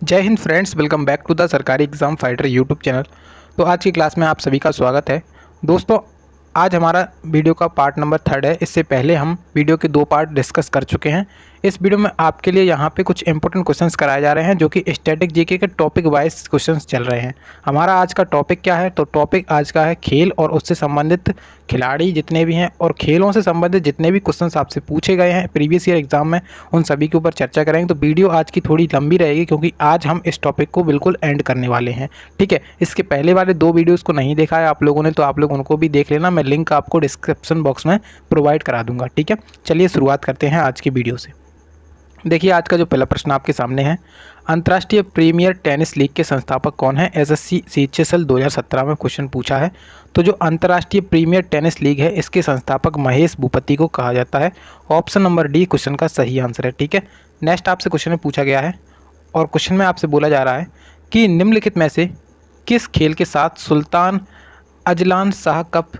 जय हिंद friends, welcome back to the Sarkari exam fighter YouTube channel. तो आज की क्लास में आप सभी का स्वागत है। दोस्तों, आज हमारा वीडियो का पार्ट नंबर 3 है। इससे पहले हम वीडियो के 2 पार्ट डिस्कस कर चुके हैं। इस वीडियो में आपके लिए यहाँ पे कुछ इंपॉर्टेंट क्वेश्चंस कराए जा रहे हैं जो कि स्टैटिक जीके के टॉपिक वाइज क्वेश्चंस चल रहे हैं। हमारा आज का टॉपिक क्या है? तो टॉपिक आज का है खेल और उससे संबंधित खिलाड़ी जितने भी हैं और खेलों से संबंधित जितने भी क्वेश्चंस आपसे पूछे गए हैं प्रीवियस ईयर एग्जाम में, उन सभी के ऊपर चर्चा करेंगे। तो वीडियो आज की थोड़ी लंबी रहेगी क्योंकि आज हम इस टॉपिक को बिल्कुल एंड करने वाले हैं। ठीक है, इसके पहले वाले 2 वीडियोज़ को नहीं देखा है आप लोगों ने तो आप लोग उनको भी देख लेना। मैं लिंक आपको डिस्क्रिप्शन बॉक्स में प्रोवाइड करा दूंगा। ठीक है, चलिए शुरुआत करते हैं आज की वीडियो से। देखिए, आज का जो पहला प्रश्न आपके सामने है, अंतर्राष्ट्रीय प्रीमियर टेनिस लीग के संस्थापक कौन है? एसएससी सीएचएसएल 2017 में क्वेश्चन पूछा है। तो जो अंतर्राष्ट्रीय प्रीमियर टेनिस लीग है इसके संस्थापक महेश भूपति को कहा जाता है। ऑप्शन नंबर डी क्वेश्चन का सही आंसर है। ठीक है, नेक्स्ट आपसे क्वेश्चन में पूछा गया है और क्वेश्चन में आपसे बोला जा रहा है कि निम्नलिखित में से किस खेल के साथ सुल्तान अजलान शाह कप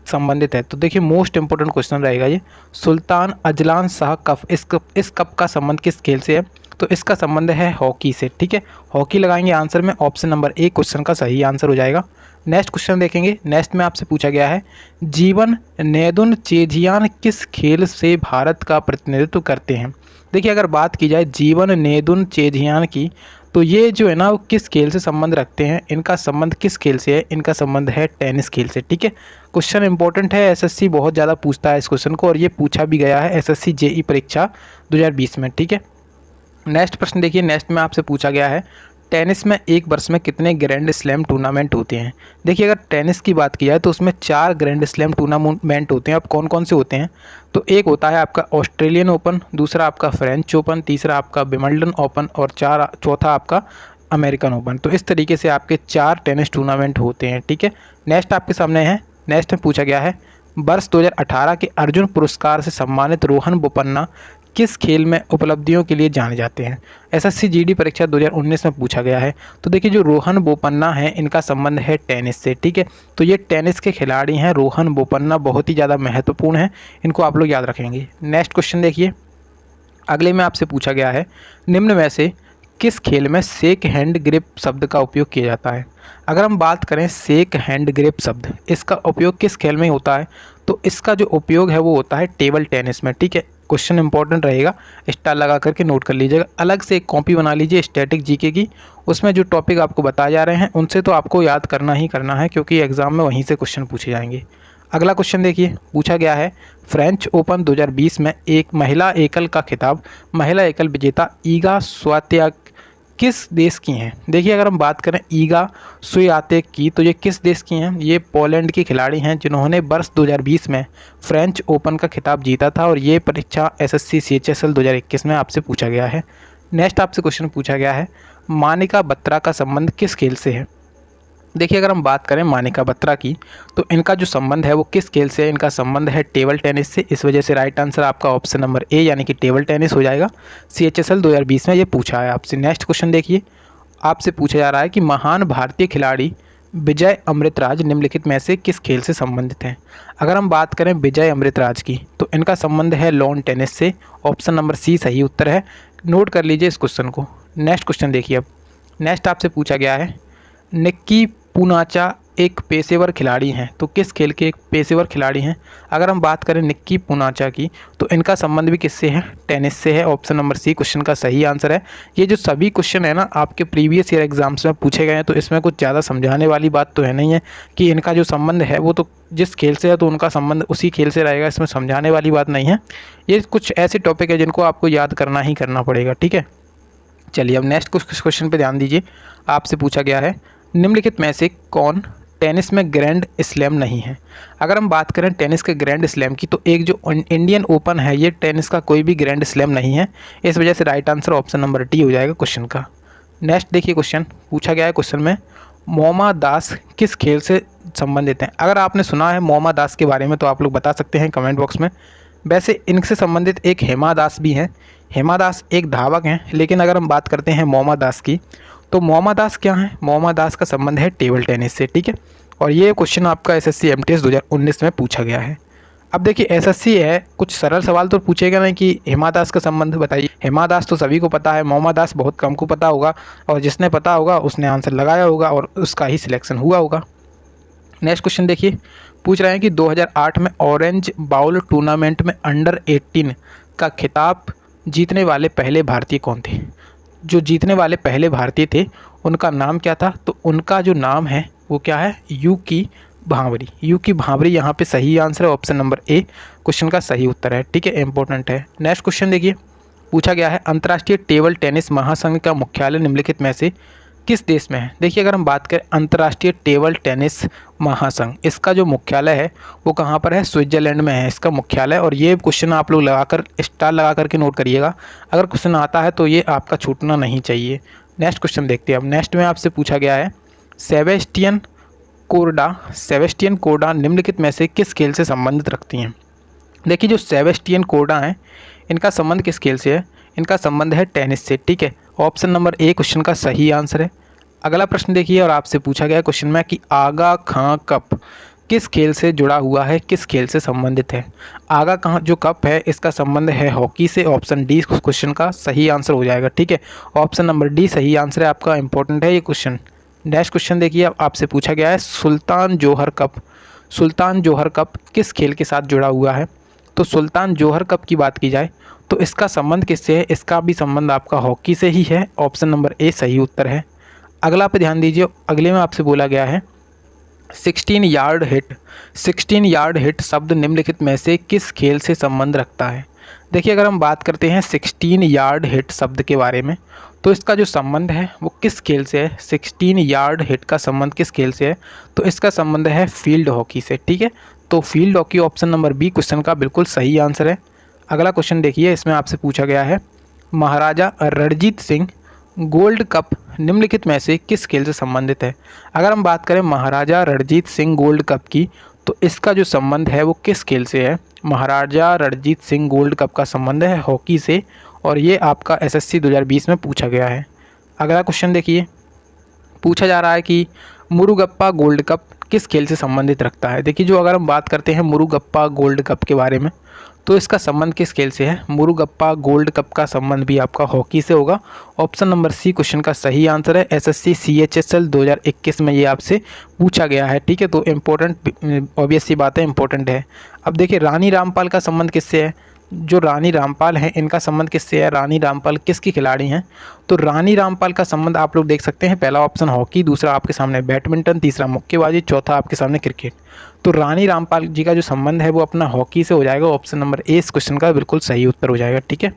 संबंधित है? तो देखिए, मोस्ट इंपोर्टेंट क्वेश्चन रहेगा ये। सुल्तान अजलान शाह कप, इस कप का संबंध किस खेल से है? तो इसका संबंध है हॉकी से। ठीक है, हॉकी लगाएंगे आंसर में। ऑप्शन नंबर ए क्वेश्चन का सही आंसर हो जाएगा। नेक्स्ट क्वेश्चन देखेंगे। नेक्स्ट में आपसे पूछा गया है, जीवन नेदुनचेझियान किस खेल से भारत का प्रतिनिधित्व करते हैं? देखिए, अगर बात की जाए जीवन नेदुनचेझियान की, तो ये जो है ना वो किस खेल से संबंध रखते हैं? इनका संबंध किस खेल से है? इनका संबंध है टेनिस खेल से। ठीक है, क्वेश्चन इंपॉर्टेंट है। एसएससी बहुत ज़्यादा पूछता है इस क्वेश्चन को और ये पूछा भी गया है एसएससी जेई परीक्षा 2020 में। ठीक है, नेक्स्ट प्रश्न देखिए। नेक्स्ट में आपसे पूछा गया है, टेनिस में एक वर्ष में कितने ग्रैंड स्लैम टूर्नामेंट होते हैं? देखिए, अगर टेनिस की बात की जाए तो उसमें 4 ग्रैंड स्लैम टूर्नामेंट होते हैं। अब कौन कौन से होते हैं? तो एक होता है आपका ऑस्ट्रेलियन ओपन, दूसरा आपका फ्रेंच ओपन, तीसरा आपका विंबलडन ओपन और चौथा आपका अमेरिकन ओपन। तो इस तरीके से आपके 4 टेनिस टूर्नामेंट होते हैं। ठीक है, नेक्स्ट आपके सामने है। नेक्स्ट में पूछा गया है, वर्ष 2018 के अर्जुन पुरस्कार से सम्मानित रोहन बोपन्ना किस खेल में उपलब्धियों के लिए जाने जाते हैं? एसएससी जीडी परीक्षा 2019 में पूछा गया है। तो देखिए, जो रोहन बोपन्ना है इनका संबंध है टेनिस से। ठीक है, तो ये टेनिस के खिलाड़ी हैं रोहन बोपन्ना, बहुत ही ज़्यादा महत्वपूर्ण है, इनको आप लोग याद रखेंगे। नेक्स्ट क्वेश्चन देखिए। अगले में आपसे पूछा गया है, निम्न में से किस खेल में शेक हैंड ग्रिप शब्द का उपयोग किया जाता है? अगर हम बात करें शेक हैंड ग्रिप शब्द, इसका उपयोग किस खेल में होता है? तो इसका जो उपयोग है वो होता है टेबल टेनिस में। ठीक है, क्वेश्चन इंपॉर्टेंट रहेगा, स्टार लगा करके नोट कर लीजिएगा। अलग से एक कॉपी बना लीजिए स्टैटिक जीके की, उसमें जो टॉपिक आपको बताए जा रहे हैं उनसे तो आपको याद करना ही करना है क्योंकि एग्जाम में वहीं से क्वेश्चन पूछे जाएंगे। अगला क्वेश्चन देखिए, पूछा गया है, फ्रेंच ओपन 2020 में एक महिला एकल का खिताब महिला एकल विजेता ईगा स्वात्याक किस देश की हैं? देखिए, अगर हम बात करें ईगा स्विआतेक की, तो ये किस देश की हैं? ये पोलैंड की खिलाड़ी हैं जिन्होंने वर्ष 2020 में फ्रेंच ओपन का खिताब जीता था और ये परीक्षा एसएससी सीएचएसएल 2021 में आपसे पूछा गया है। नेक्स्ट आपसे क्वेश्चन पूछा गया है, मानिका बत्रा का संबंध किस खेल से है? देखिए, अगर हम बात करें मानिका बत्रा की, तो इनका जो संबंध है वो किस खेल से है? इनका संबंध है टेबल टेनिस से। इस वजह से राइट आंसर आपका ऑप्शन नंबर ए यानी कि टेबल टेनिस हो जाएगा। सीएचएसएल 2020 में ये पूछा है आपसे। नेक्स्ट क्वेश्चन देखिए, आपसे पूछा जा रहा है कि महान भारतीय खिलाड़ी विजय अमृतराज निम्नलिखित में से किस खेल से संबंधित हैं? अगर हम बात करें विजय अमृतराज की, तो इनका संबंध है लॉन टेनिस से। ऑप्शन नंबर सी सही उत्तर है, नोट कर लीजिए इस क्वेश्चन को। नेक्स्ट क्वेश्चन देखिए। अब नेक्स्ट आपसे पूछा गया है, निक्की पूनाचा एक पेशेवर खिलाड़ी हैं, तो किस खेल के एक पेशेवर खिलाड़ी हैं? अगर हम बात करें निक्की पूनाचा की, तो इनका संबंध भी किससे है? टेनिस से है। ऑप्शन नंबर सी क्वेश्चन का सही आंसर है। ये जो सभी क्वेश्चन है ना आपके प्रीवियस ईयर एग्जाम्स में पूछे गए हैं, तो इसमें कुछ ज़्यादा समझाने वाली बात तो है नहीं है कि इनका जो संबंध है वो तो जिस खेल से है तो उनका संबंध उसी खेल से रहेगा, इसमें समझाने वाली बात नहीं है। ये कुछ ऐसे टॉपिक है जिनको आपको याद करना ही करना पड़ेगा। ठीक है, चलिए अब नेक्स्ट क्वेश्चन पर ध्यान दीजिए। आपसे पूछा गया है, निम्नलिखित में से कौन टेनिस में ग्रैंड स्लैम नहीं है? अगर हम बात करें टेनिस के ग्रैंड स्लैम की, तो एक जो इंडियन ओपन है ये टेनिस का कोई भी ग्रैंड स्लैम नहीं है। इस वजह से right answer option number D हो जाएगा क्वेश्चन का। नेक्स्ट देखिए, क्वेश्चन पूछा गया है, क्वेश्चन में मोमा दास किस खेल से संबंधित हैं? अगर आपने सुना है मोमा दास के बारे में तो आप लोग बता सकते हैं कमेंट बॉक्स में। वैसे इनसे संबंधित एक हेमा दास भी हैं। हेमा दास एक धावक हैं, लेकिन अगर हम बात करते हैं मोमा दास की, तो मोमा दास क्या है? मोमा दास का संबंध है टेबल टेनिस से। ठीक है, और ये क्वेश्चन आपका एसएससी एमटीएस 2019 में पूछा गया है। अब देखिए एसएससी है, कुछ सरल सवाल तो पूछेगा नहीं कि हिमा दास का संबंध बताइए। हिमा दास तो सभी को पता है, मोहम्मद दास बहुत कम को पता होगा, और जिसने पता होगा उसने आंसर लगाया होगा और उसका ही सिलेक्शन हुआ होगा। नेक्स्ट क्वेश्चन देखिए, पूछ रहे हैं कि 2008 में ऑरेंज बाउल टूर्नामेंट में अंडर 18 का खिताब जीतने वाले पहले भारतीय कौन थे। जो जीतने वाले पहले भारतीय थे उनका नाम क्या था, तो उनका जो नाम है वो क्या है, यूकी भांवरी। यूकी भांवरी यहाँ पे सही आंसर है, ऑप्शन नंबर ए क्वेश्चन का सही उत्तर है। ठीक है, इंपॉर्टेंट है। नेक्स्ट क्वेश्चन देखिए, पूछा गया है अंतर्राष्ट्रीय टेबल टेनिस महासंघ का मुख्यालय निम्नलिखित में से किस देश में है। देखिए अगर हम बात करें अंतर्राष्ट्रीय टेबल टेनिस महासंघ, इसका जो मुख्यालय है वो कहाँ पर है, स्विट्जरलैंड में है इसका मुख्यालय। और ये क्वेश्चन आप लोग लगाकर स्टार लगा करके नोट करिएगा, अगर क्वेश्चन आता है तो ये आपका छूटना नहीं चाहिए। नेक्स्ट क्वेश्चन देखते हैं। अब नेक्स्ट में आपसे पूछा गया है सेबेस्टियन कोर्डा निम्नलिखित में से किस खेल से संबंधित रखती हैं। देखिए जो सेबेस्टियन कोर्डा हैं इनका संबंध किस खेल से है, इनका संबंध है टेनिस से। ठीक है, ऑप्शन नंबर ए क्वेश्चन का सही आंसर है। अगला प्रश्न देखिए, और आपसे पूछा गया क्वेश्चन में कि आगा खां कप किस खेल से जुड़ा हुआ है, किस खेल से संबंधित है। आगा खां जो कप है इसका संबंध है हॉकी से, ऑप्शन डी क्वेश्चन का सही आंसर हो जाएगा। ठीक है, ऑप्शन नंबर डी सही आंसर है आपका, इंपॉर्टेंट है ये क्वेश्चन। नेक्स्ट क्वेश्चन देखिए, अब आपसे पूछा गया है सुल्तान जोहर कप किस खेल के साथ जुड़ा हुआ है। तो सुल्तान जोहर कप की बात की जाए तो इसका संबंध किससे है, इसका भी संबंध आपका हॉकी से ही है, ऑप्शन नंबर ए सही उत्तर है। अगला पे ध्यान दीजिए, अगले में आपसे बोला गया है 16 यार्ड हिट शब्द निम्नलिखित में से किस खेल से संबंध रखता है। देखिए अगर हम बात करते हैं 16 यार्ड हिट शब्द के बारे में तो इसका जो संबंध है वो किस खेल से है, 16 यार्ड हिट का संबंध किस खेल से है, तो इसका संबंध है फील्ड हॉकी से। ठीक है, तो field hockey option number B question का बिल्कुल सही आंसर है। अगला क्वेश्चन देखिए, इसमें आपसे पूछा गया है महाराजा रणजीत सिंह गोल्ड कप निम्नलिखित में से किस खेल से संबंधित है। अगर हम बात करें महाराजा रणजीत सिंह गोल्ड कप की तो इसका जो संबंध है वो किस खेल से है, महाराजा रणजीत सिंह गोल्ड कप का संबंध है हॉकी से, और ये आपका एसएससी 2020 में पूछा गया है। अगला क्वेश्चन देखिए, पूछा जा रहा है कि मुरुगप्पा गोल्ड कप किस खेल से संबंधित रखता है। देखिए जो अगर हम बात करते हैं मुरुगप्पा गोल्ड कप के बारे में तो इसका संबंध किस खेल से है, मुरुगप्पा गोल्ड कप का संबंध भी आपका हॉकी से होगा, ऑप्शन नंबर सी क्वेश्चन का सही आंसर है। एसएससी CHSL 2021 में ये आपसे पूछा गया है। ठीक है, तो इम्पोर्टेंट ऑब्वियस सी बात है, इम्पोर्टेंट है। अब देखिए रानी रामपाल का संबंध किससे है, जो रानी रामपाल हैं इनका संबंध किससे है, रानी रामपाल किसकी खिलाड़ी हैं। तो रानी रामपाल का संबंध आप लोग देख सकते हैं, पहला ऑप्शन हॉकी, दूसरा आपके सामने बैडमिंटन, तीसरा मुक्केबाजी, चौथा आपके सामने क्रिकेट। तो रानी रामपाल जी का जो संबंध है वो अपना हॉकी से हो जाएगा, ऑप्शन नंबर ए इस क्वेश्चन का बिल्कुल सही उत्तर हो जाएगा। ठीक है,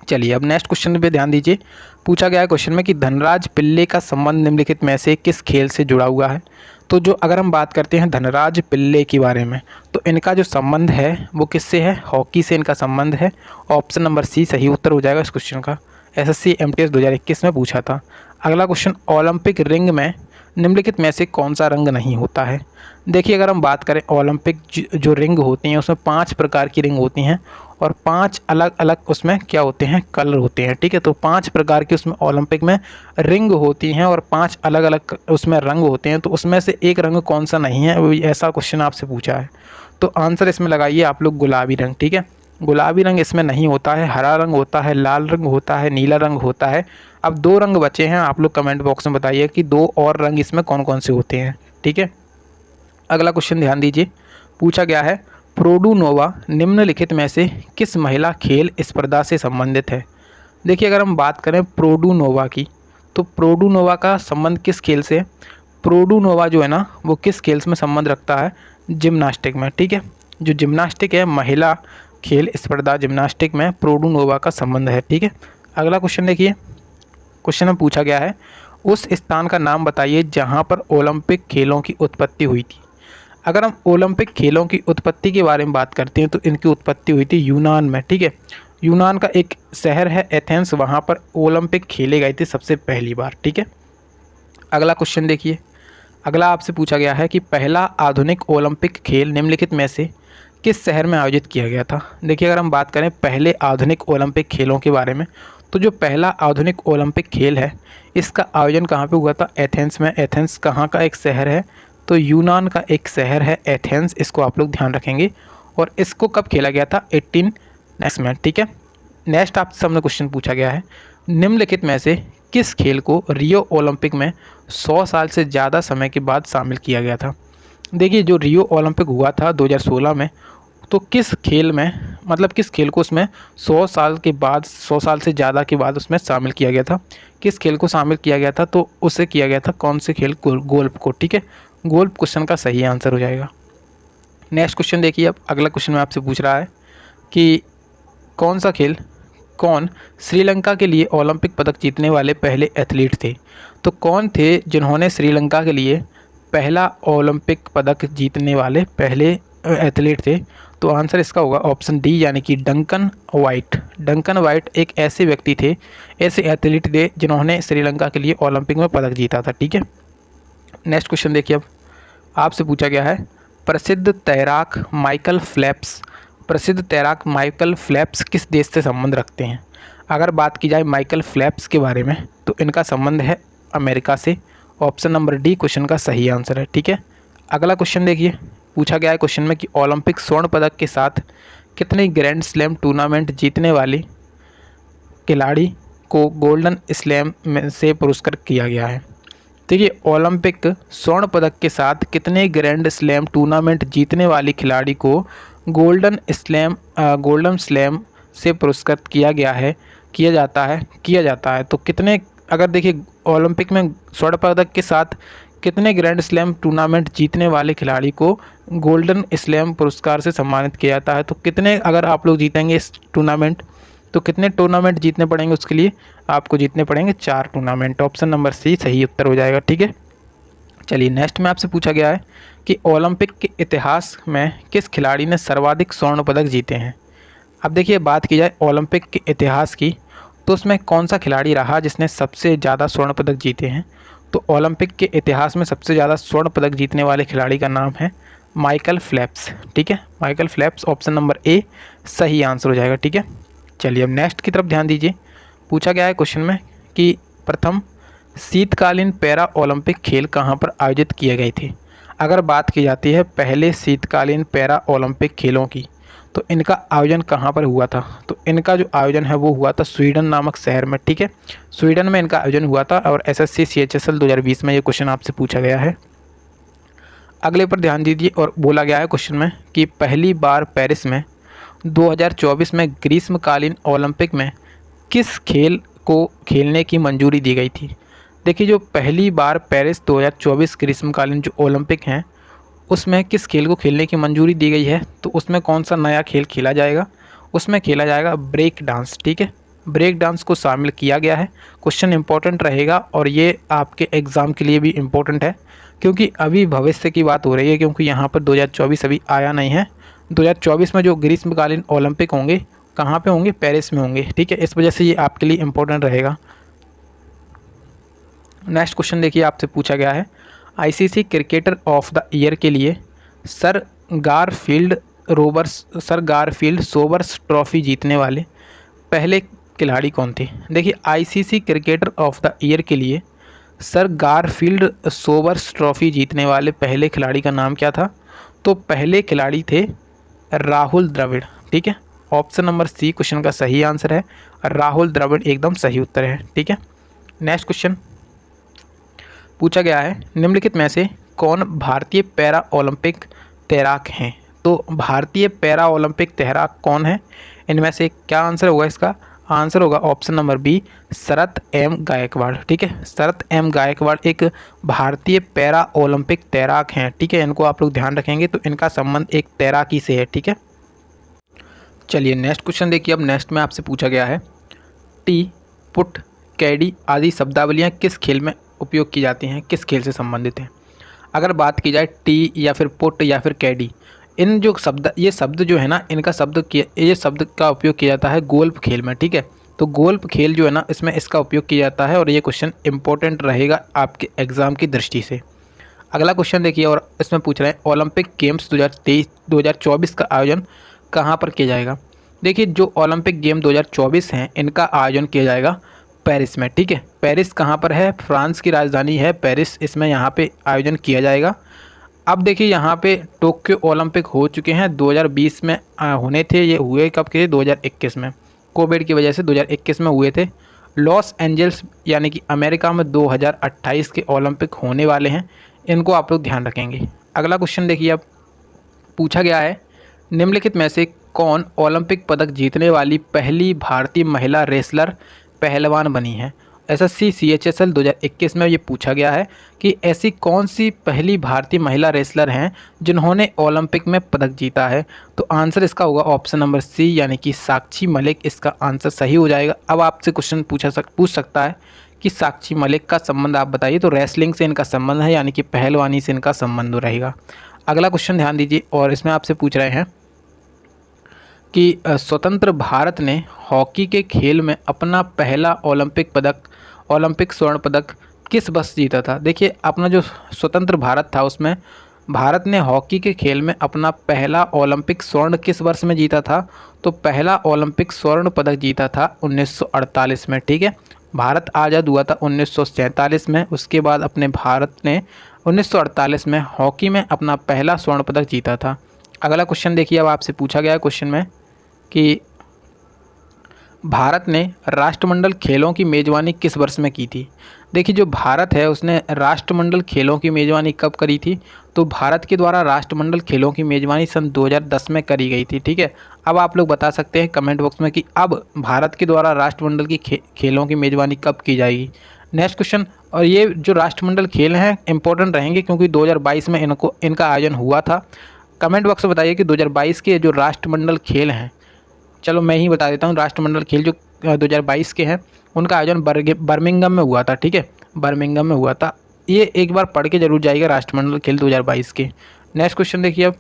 चलिए अब नेक्स्ट क्वेश्चन पे ध्यान दीजिए। पूछा गया है क्वेश्चन में कि धनराज पिल्ले का संबंध निम्नलिखित में से किस खेल से जुड़ा हुआ है। तो जो अगर हम बात करते हैं धनराज पिल्ले के बारे में तो इनका जो संबंध है वो किससे है, हॉकी से इनका संबंध है, ऑप्शन नंबर सी सही उत्तर हो जाएगा इस क्वेश्चन का। एसएससी MTS 2021 में पूछा था। अगला क्वेश्चन, ओलंपिक रिंग में निम्नलिखित में से कौन सा रंग नहीं होता है। देखिए अगर हम बात करें ओलंपिक जो रिंग होती हैं उसमें 5 प्रकार की रिंग होती हैं और 5 अलग अलग उसमें क्या होते हैं, कलर होते हैं। ठीक है, तो 5 प्रकार की उसमें ओलंपिक में रिंग होती हैं और 5 अलग अलग उसमें रंग होते हैं, तो उसमें से एक रंग कौन सा नहीं है, वो ऐसा क्वेश्चन आपसे पूछा है। तो आंसर इसमें लगाइए आप लोग गुलाबी रंग। ठीक है, गुलाबी रंग इसमें नहीं होता है, हरा रंग होता है, लाल रंग होता है, नीला रंग होता है। अब 2 रंग बचे हैं, आप लोग कमेंट बॉक्स में बताइए कि 2 और रंग इसमें कौन कौन से होते हैं। ठीक है, अगला क्वेश्चन ध्यान दीजिए, पूछा गया है प्रोडूनोवा निम्नलिखित में से किस महिला खेल स्पर्धा से संबंधित है। देखिए अगर हम बात करें प्रोडूनोवा की तो प्रोडूनोवा का संबंध किस खेल से है, प्रोडूनोवा जो है ना वो किस खेल में संबंध रखता है, जिम्नास्टिक में। ठीक है, जो जिम्नास्टिक है महिला खेल स्पर्धा जिम्नास्टिक में प्रोडूनोवा का संबंध है। ठीक है, अगला क्वेश्चन देखिए, क्वेश्चन में पूछा गया है उस स्थान का नाम बताइए जहां पर ओलंपिक खेलों की उत्पत्ति हुई थी। अगर हम ओलंपिक खेलों की उत्पत्ति के बारे में बात करते हैं तो इनकी उत्पत्ति हुई थी यूनान में। ठीक है, यूनान का एक शहर है एथेंस, वहाँ पर ओलंपिक खेले गए थे सबसे पहली बार। ठीक है, अगला क्वेश्चन देखिए, अगला आपसे पूछा गया है कि पहला आधुनिक ओलंपिक खेल निम्नलिखित में से किस शहर में आयोजित किया गया था। देखिए अगर हम बात करें पहले आधुनिक ओलंपिक खेलों के बारे में तो जो पहला आधुनिक ओलंपिक खेल है इसका आयोजन कहाँ पे हुआ था, एथेंस में। एथेंस कहाँ का एक शहर है, तो यूनान का एक शहर है एथेंस, इसको आप लोग ध्यान रखेंगे। और इसको कब खेला गया था? 18 में, ठीक है। नेक्स्ट आपसे सामने क्वेश्चन पूछा गया है, निम्नलिखित में से किस खेल को रियो ओलंपिक में 100 साल से ज़्यादा समय के बाद शामिल किया गया था? देखिए, जो रियो ओलंपिक हुआ था 2016 में, तो किस खेल में, मतलब किस खेल को उसमें 100 साल के बाद, 100 साल से ज़्यादा के बाद उसमें शामिल किया गया था? किस खेल को शामिल किया गया था? तो उसे किया गया था कौन से खेल? गोल्फ को, ठीक है। गोल्फ क्वेश्चन का सही आंसर हो जाएगा। नेक्स्ट क्वेश्चन देखिए, अब अगला क्वेश्चन में आपसे पूछ रहा है कि कौन श्रीलंका के लिए ओलंपिक पदक जीतने वाले पहले एथलीट थे? तो कौन थे जिन्होंने श्रीलंका के लिए पहला ओलंपिक पदक जीतने वाले पहले एथलीट थे? तो आंसर इसका होगा ऑप्शन डी, यानी कि डंकन वाइट। डंकन वाइट एक ऐसे व्यक्ति थे, ऐसे एथलीट थे जिन्होंने श्रीलंका के लिए ओलंपिक में पदक जीता था, ठीक है। नेक्स्ट क्वेश्चन देखिए, अब आपसे पूछा गया है, प्रसिद्ध तैराक माइकल फेल्प्स किस देश से संबंध रखते हैं? अगर बात की जाए माइकल फेल्प्स के बारे में, तो इनका संबंध है अमेरिका से। ऑप्शन नंबर डी क्वेश्चन का सही आंसर है, ठीक है। अगला क्वेश्चन देखिए, पूछा गया है क्वेश्चन में कि ओलंपिक स्वर्ण पदक के साथ कितने ग्रैंड स्लैम टूर्नामेंट जीतने वाली खिलाड़ी को गोल्डन स्लैम में से पुरस्कृत किया गया है? देखिए, ओलंपिक स्वर्ण पदक के साथ कितने ग्रैंड स्लैम टूर्नामेंट जीतने वाली खिलाड़ी को गोल्डन स्लैम से पुरस्कृत किया जाता है। तो कितने, अगर देखिए ओलंपिक में स्वर्ण पदक के साथ कितने ग्रैंड स्लैम टूर्नामेंट जीतने वाले खिलाड़ी को गोल्डन स्लैम पुरस्कार से सम्मानित किया जाता है, तो कितने अगर आप लोग जीतेंगे इस टूर्नामेंट, तो कितने टूर्नामेंट जीतने पड़ेंगे? उसके लिए आपको जीतने पड़ेंगे 4 टूर्नामेंट। ऑप्शन नंबर सी सही उत्तर हो जाएगा, ठीक है। चलिए, नेक्स्ट में आपसे पूछा गया है कि ओलंपिक के इतिहास में किस खिलाड़ी ने सर्वाधिक स्वर्ण पदक जीते हैं? अब देखिए, बात की जाए ओलंपिक के इतिहास की, तो उसमें कौन सा खिलाड़ी रहा जिसने सबसे ज़्यादा स्वर्ण पदक जीते हैं? तो ओलंपिक के इतिहास में सबसे ज़्यादा स्वर्ण पदक जीतने वाले खिलाड़ी का नाम है माइकल फेल्प्स, ठीक है। Michael Phelps, option number A सही आंसर हो जाएगा, ठीक है। चलिए, अब नेक्स्ट की तरफ ध्यान दीजिए। पूछा गया है क्वेश्चन में कि प्रथम शीतकालीन पैरा ओलंपिक खेल कहाँ पर आयोजित किए गए थे? अगर बात की जाती है पहले शीतकालीन पैरा ओलंपिक खेलों की, तो इनका आयोजन कहाँ पर हुआ था? तो इनका जो आयोजन है वो हुआ था स्वीडन नामक शहर में, ठीक है। स्वीडन में इनका आयोजन हुआ था और SSC CHSL 2020 में ये क्वेश्चन आपसे पूछा गया है। अगले पर ध्यान दीजिए, और बोला गया है क्वेश्चन में कि पहली बार पेरिस में 2024 में ग्रीष्मकालीन ओलंपिक में किस खेल को खेलने की मंजूरी दी गई थी? देखिए, जो पहली बार पेरिस 2024 ग्रीष्मकालीन जो ओलंपिक हैं, उसमें किस खेल को खेलने की मंजूरी दी गई है? तो उसमें कौन सा नया खेल खेला जाएगा? उसमें खेला जाएगा ब्रेक डांस, ठीक है। ब्रेक डांस को शामिल किया गया है। क्वेश्चन इंपॉर्टेंट रहेगा और ये आपके एग्ज़ाम के लिए भी इम्पोर्टेंट है, क्योंकि अभी भविष्य की बात हो रही है, क्योंकि यहाँ पर 2024 अभी आया नहीं है। 2024 में जो ग्रीष्मकालीन ओलंपिक होंगे, कहाँ पे होंगे? पेरिस में होंगे, ठीक है। इस वजह से ये आपके लिए इम्पोर्टेंट रहेगा। नेक्स्ट क्वेश्चन देखिए, आपसे पूछा गया है, ICC cricketer of the year के लिए सर गारफील्ड सोबर्स ट्रॉफी जीतने वाले पहले खिलाड़ी कौन थे? देखिए, ICC cricketer of the year के लिए सर गारफील्ड सोबर्स ट्रॉफी जीतने वाले पहले खिलाड़ी का नाम क्या था? तो पहले खिलाड़ी थे राहुल द्रविड़, ठीक है। ऑप्शन नंबर सी क्वेश्चन का सही आंसर है, राहुल द्रविड़ एकदम सही उत्तर है, ठीक है। नेक्स्ट क्वेश्चन पूछा गया है, निम्नलिखित में से कौन भारतीय पैरा ओलंपिक तैराक हैं? तो भारतीय पैरा ओलंपिक तैराक कौन है? इनमें से क्या आंसर होगा? इसका आंसर होगा ऑप्शन नंबर बी, शरत एम गायकवाड़, ठीक है। शरत एम गायकवाड़ एक भारतीय पैरा ओलंपिक तैराक हैं, ठीक है। इनको आप लोग ध्यान रखेंगे तो इनका संबंध एक तैराकी से है, ठीक है। चलिए, नेक्स्ट क्वेश्चन देखिए, अब नेक्स्ट में आपसे पूछा गया है, टी, पुट, कैडी आदि शब्दावलियाँ किस खेल में उपयोग की जाती हैं, किस खेल से संबंधित हैं? अगर बात की जाए टी या फिर पुट या फिर कैडी, इन जो शब्द, ये शब्द जो है ना, ये शब्द का उपयोग किया जाता है गोल्फ खेल में, ठीक है। तो गोल्फ खेल जो है ना, इसमें इसका उपयोग किया जाता है और ये क्वेश्चन इंपॉर्टेंट रहेगा आपके एग्ज़ाम की दृष्टि से। अगला क्वेश्चन देखिए, और इसमें पूछ रहे हैं ओलंपिक गेम्स 2024 का आयोजन कहाँ पर किया जाएगा? देखिए, जो ओलंपिक गेम 2024 हैं, इनका आयोजन किया जाएगा पेरिस में, ठीक है। पेरिस कहाँ पर है? फ्रांस की राजधानी है पेरिस, इसमें यहाँ पे आयोजन किया जाएगा। अब देखिए यहाँ पे टोक्यो ओलंपिक हो चुके हैं 2020 में होने थे, ये हुए कब के 2021 में, कोविड की वजह से 2021 में हुए थे। लॉस एंजल्स यानी कि अमेरिका में 2028 के ओलंपिक होने वाले हैं, इनको आप लोग ध्यान रखेंगे। अगला क्वेश्चन देखिए, अब पूछा गया है निम्नलिखित में से कौन ओलंपिक पदक जीतने वाली पहली भारतीय महिला रेसलर पहलवान बनी है। एसएससी CHSL 2021 में ये पूछा गया है कि ऐसी कौन सी पहली भारतीय महिला रेसलर हैं जिन्होंने ओलंपिक में पदक जीता है। तो आंसर इसका होगा ऑप्शन नंबर सी यानी कि साक्षी मलिक, इसका आंसर सही हो जाएगा। अब आपसे क्वेश्चन पूछ सकता है कि साक्षी मलिक का संबंध आप बताइए, तो रेसलिंग से इनका संबंध है यानी कि पहलवानी से इनका संबंध रहेगा। अगला क्वेश्चन ध्यान दीजिए, और इसमें आपसे पूछ रहे हैं कि स्वतंत्र भारत ने हॉकी के खेल में अपना पहला ओलंपिक स्वर्ण पदक किस वर्ष जीता था। देखिए अपना जो स्वतंत्र भारत था उसमें भारत ने हॉकी के खेल में अपना पहला ओलंपिक स्वर्ण किस वर्ष में जीता था। तो पहला ओलंपिक स्वर्ण पदक जीता था 1948 में। ठीक है, भारत आज़ाद हुआ था 1947 में, उसके बाद अपने भारत ने 1948 में हॉकी में अपना पहला स्वर्ण पदक जीता था। अगला क्वेश्चन देखिए, अब आपसे पूछा गया है क्वेश्चन में कि भारत ने राष्ट्रमंडल खेलों की मेज़बानी किस वर्ष में की थी। देखिए जो भारत है उसने राष्ट्रमंडल खेलों की मेज़बानी कब करी थी। तो भारत के द्वारा राष्ट्रमंडल खेलों की मेज़बानी सन 2010 में करी गई थी। ठीक है, अब आप लोग बता सकते हैं कमेंट बॉक्स में कि अब भारत के द्वारा राष्ट्रमंडल की खेलों की मेज़बानी कब की जाएगी। नेक्स्ट क्वेश्चन, और ये जो राष्ट्रमंडल खेल हैं इंपॉर्टेंट रहेंगे क्योंकि 2022 में इनका आयोजन हुआ था। कमेंट बॉक्स में बताइए कि 2022 के जो राष्ट्रमंडल खेल हैं, चलो मैं ही बता देता हूँ, राष्ट्रमंडल खेल जो 2022 के हैं उनका आयोजन बर्मिंघम में हुआ था। ठीक है, बर्मिंघम में हुआ था। ये एक बार पढ़ के जरूर जाइएगा राष्ट्रमंडल खेल 2022 के। नेक्स्ट क्वेश्चन देखिए, अब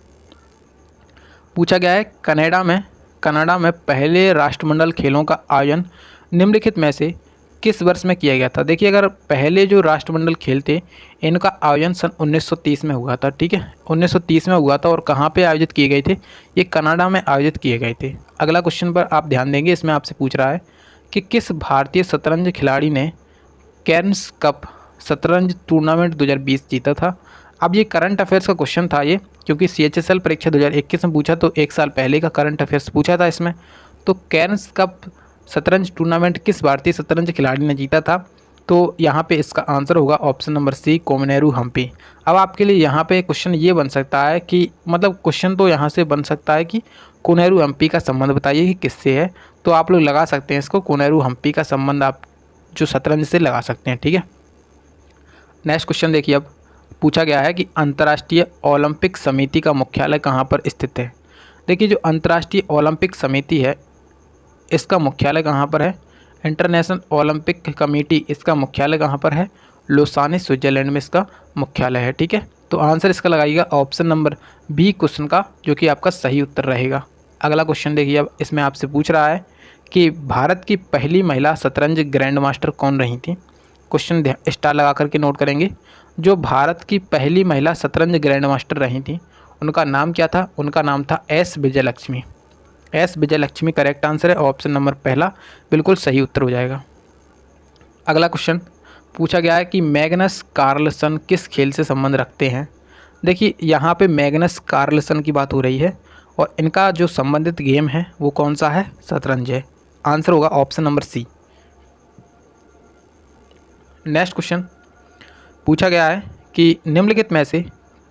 पूछा गया है कनाडा में पहले राष्ट्रमंडल खेलों का आयोजन निम्नलिखित में से किस वर्ष में किया गया था। देखिए अगर पहले जो राष्ट्रमंडल खेल थे इनका आयोजन सन 1930 में हुआ था। ठीक है, 1930 में हुआ था, और कहाँ पे आयोजित किए गए थे, ये कनाडा में आयोजित किए गए थे। अगला क्वेश्चन पर आप ध्यान देंगे, इसमें आपसे पूछ रहा है कि किस भारतीय शतरंज खिलाड़ी ने कैर्न्स कप शतरंज टूर्नामेंट 2020 जीता था। अब ये करंट अफेयर्स का क्वेश्चन था ये, क्योंकि CHSL परीक्षा 2021 में पूछा तो एक साल पहले का करंट अफेयर्स पूछा था इसमें। तो कैर्न्स कप शतरंज टूर्नामेंट किस भारतीय शतरंज खिलाड़ी ने जीता था। तो यहाँ पे इसका आंसर होगा option number C, Koneru Humpy. अब आपके लिए यहाँ पे क्वेश्चन ये बन सकता है कि मतलब क्वेश्चन तो यहाँ से बन सकता है कि कोनेरू हम्पी का संबंध बताइए कि किससे है। तो आप लोग लगा सकते हैं इसको, कोनेरू हम्पी का संबंध आप जो शतरंज से लगा सकते हैं। ठीक है, नेक्स्ट क्वेश्चन देखिए, अब पूछा गया है कि अंतर्राष्ट्रीय ओलंपिक समिति का मुख्यालय कहाँ पर स्थित है। देखिए जो अंतर्राष्ट्रीय ओलंपिक समिति है इसका मुख्यालय कहाँ पर है। इंटरनेशनल ओलंपिक कमेटी, इसका मुख्यालय कहाँ पर है, लोसाने स्विट्जरलैंड में इसका मुख्यालय है। ठीक है, तो आंसर इसका लगाइएगा ऑप्शन नंबर बी क्वेश्चन का, जो कि आपका सही उत्तर रहेगा। अगला क्वेश्चन देखिए, अब इसमें आपसे पूछ रहा है कि भारत की पहली महिला शतरंज ग्रैंड मास्टर कौन रही थी। क्वेश्चन स्टार लगा करके नोट करेंगे। जो भारत की पहली महिला शतरंज ग्रैंड मास्टर रही थी उनका नाम क्या था। उनका नाम था S Vijayalakshmi. S Vijayalakshmi correct answer है, ऑप्शन नंबर पहला बिल्कुल सही उत्तर हो जाएगा। अगला क्वेश्चन पूछा गया है कि मैग्नस कार्लसन किस खेल से संबंध रखते हैं। देखिए यहाँ पे मैग्नस कार्लसन की बात हो रही है और इनका जो संबंधित गेम है वो कौन सा है, शतरंज है। आंसर होगा option number C. Next question पूछा गया है कि निम्नलिखित में से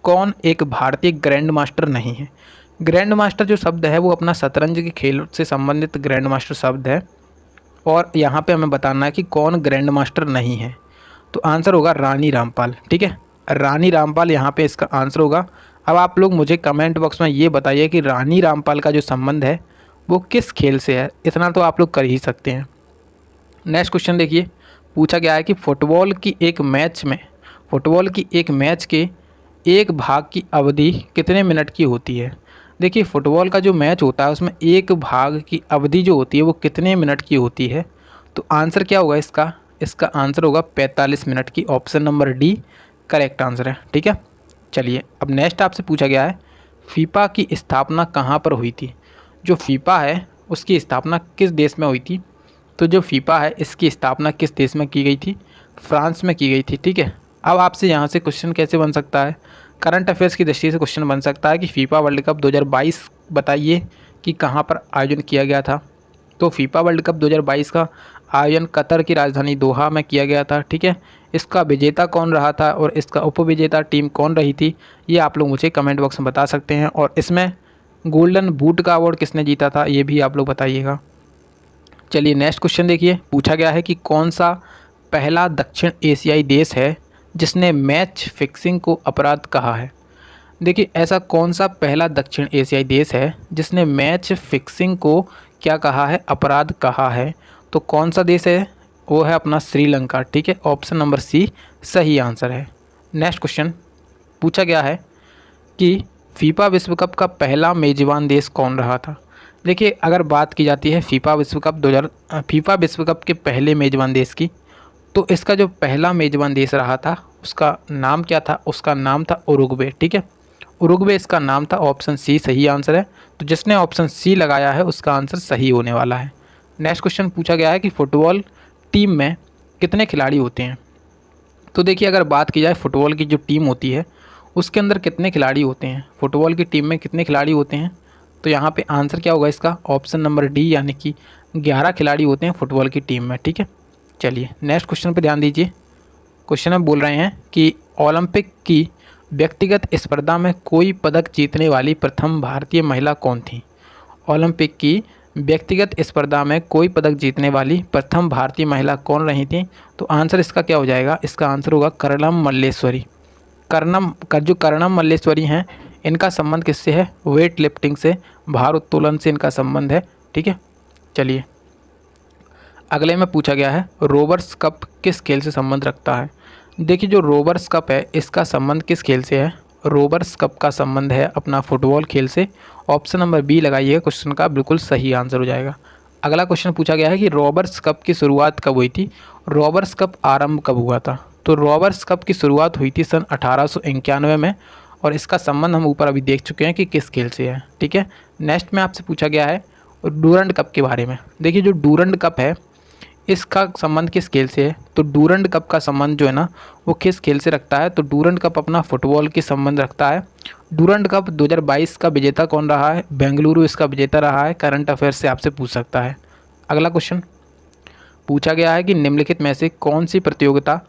कौन एक भारतीय ग्रैंड मास्टर नहीं है। ग्रैंड मास्टर जो शब्द है वो अपना शतरंज के खेल से संबंधित ग्रैंड मास्टर शब्द है, और यहाँ पे हमें बताना है कि कौन ग्रैंड मास्टर नहीं है। तो आंसर होगा रानी रामपाल। ठीक है, रानी रामपाल यहाँ पे इसका आंसर होगा। अब आप लोग मुझे कमेंट बॉक्स में ये बताइए कि रानी रामपाल का जो संबंध है वो किस खेल से है, इतना तो आप लोग कर ही सकते हैं। नेक्स्ट क्वेश्चन देखिए, पूछा गया है कि फुटबॉल की एक मैच के एक भाग की अवधि कितने मिनट की होती है। देखिए फुटबॉल का जो मैच होता है उसमें एक भाग की अवधि जो होती है वो कितने मिनट की होती है। तो आंसर क्या होगा इसका आंसर होगा 45 मिनट की, option number D correct answer है। ठीक है, चलिए अब नेक्स्ट आपसे पूछा गया है फीफा की स्थापना कहाँ पर हुई थी। जो फीफा है उसकी स्थापना किस देश में हुई थी। तो जो फीफा है इसकी स्थापना किस देश में की गई थी, फ्रांस में की गई थी। ठीक है, अब आपसे यहाँ से क्वेश्चन कैसे बन सकता है, करंट अफेयर्स की दृष्टि से क्वेश्चन बन सकता है कि फीफा वर्ल्ड कप 2022 बताइए कि कहाँ पर आयोजन किया गया था। तो फीफा वर्ल्ड कप 2022 का आयोजन कतर की राजधानी दोहा में किया गया था। ठीक है, इसका विजेता कौन रहा था और इसका उपविजेता टीम कौन रही थी, ये आप लोग मुझे कमेंट बॉक्स में बता सकते हैं। और इसमें गोल्डन बूट का अवार्ड किसने जीता था, ये भी आप लोग बताइएगा। चलिए नेक्स्ट क्वेश्चन देखिए, पूछा गया है कि कौन सा पहला दक्षिण एशियाई देश है जिसने मैच फिक्सिंग को अपराध कहा है। देखिए ऐसा कौन सा पहला दक्षिण एशियाई देश है जिसने मैच फिक्सिंग को क्या कहा है, अपराध कहा है। तो कौन सा देश है, वो है अपना श्रीलंका। ठीक है, ऑप्शन नंबर सी सही आंसर है। नेक्स्ट क्वेश्चन पूछा गया है कि फीफा विश्व कप का पहला मेजबान देश कौन रहा था। देखिए अगर बात की जाती है फीफा विश्व कप के पहले मेजबान देश की, तो इसका जो पहला मेजबान देश रहा था उसका नाम क्या था, उसका नाम था उरुग्वे। ठीक है, उरुग्वे इसका नाम था। ऑप्शन सी सही आंसर है। तो जिसने ऑप्शन सी लगाया है उसका आंसर सही होने वाला है। नेक्स्ट क्वेश्चन पूछा गया है कि फुटबॉल टीम में कितने खिलाड़ी होते हैं। तो देखिए अगर बात की जाए फुटबॉल की जो टीम होती है उसके अंदर कितने खिलाड़ी होते हैं, फुटबॉल की टीम में कितने खिलाड़ी होते हैं, तो यहाँ पे आंसर क्या होगा इसका, ऑप्शन नंबर डी यानी कि 11 खिलाड़ी होते हैं फुटबॉल की टीम में। ठीक है, चलिए नेक्स्ट क्वेश्चन पे ध्यान दीजिए। क्वेश्चन में बोल रहे हैं कि ओलंपिक की व्यक्तिगत स्पर्धा में कोई पदक जीतने वाली प्रथम भारतीय महिला कौन थी। ओलंपिक की व्यक्तिगत स्पर्धा में कोई पदक जीतने वाली प्रथम भारतीय महिला कौन रही थी। तो आंसर इसका क्या हो जाएगा, इसका आंसर होगा कर्णम मल्लेश्वरी। कर्णम मल्लेश्वरी हैं, इनका संबंध किससे है, वेट लिफ्टिंग से, भार उत्तोलन से इनका संबंध है। ठीक है, चलिए अगले में पूछा गया है रोवर्स कप किस खेल से संबंध रखता है। देखिए जो रोवर्स कप है इसका संबंध किस खेल से है, रोवर्स कप का संबंध है अपना फुटबॉल खेल से। ऑप्शन नंबर बी लगाइएगा, क्वेश्चन का बिल्कुल सही आंसर हो जाएगा। अगला क्वेश्चन पूछा गया है कि रोवर्स कप की शुरुआत कब हुई थी, रोवर्स कप आरंभ कब हुआ था। तो रोवर्स कप की शुरुआत हुई थी सन 1891 में और इसका संबंध हम ऊपर अभी देख चुके हैं कि किस खेल से है। ठीक है, नेक्स्ट में आपसे पूछा गया है डूरंड कप के बारे में। देखिए जो डूरंड कप है इसका संबंध किस खेल से है, तो डूरंड कप का संबंध जो है ना वो किस खेल से रखता है, तो डूरंड कप अपना फुटबॉल के संबंध रखता है। डूरंड कप 2022 का विजेता कौन रहा है, बेंगलुरु इसका विजेता रहा है। करंट अफेयर्स से आपसे पूछ सकता है। अगला क्वेश्चन पूछा गया है कि निम्नलिखित में से कौन सी प्रतियोगिता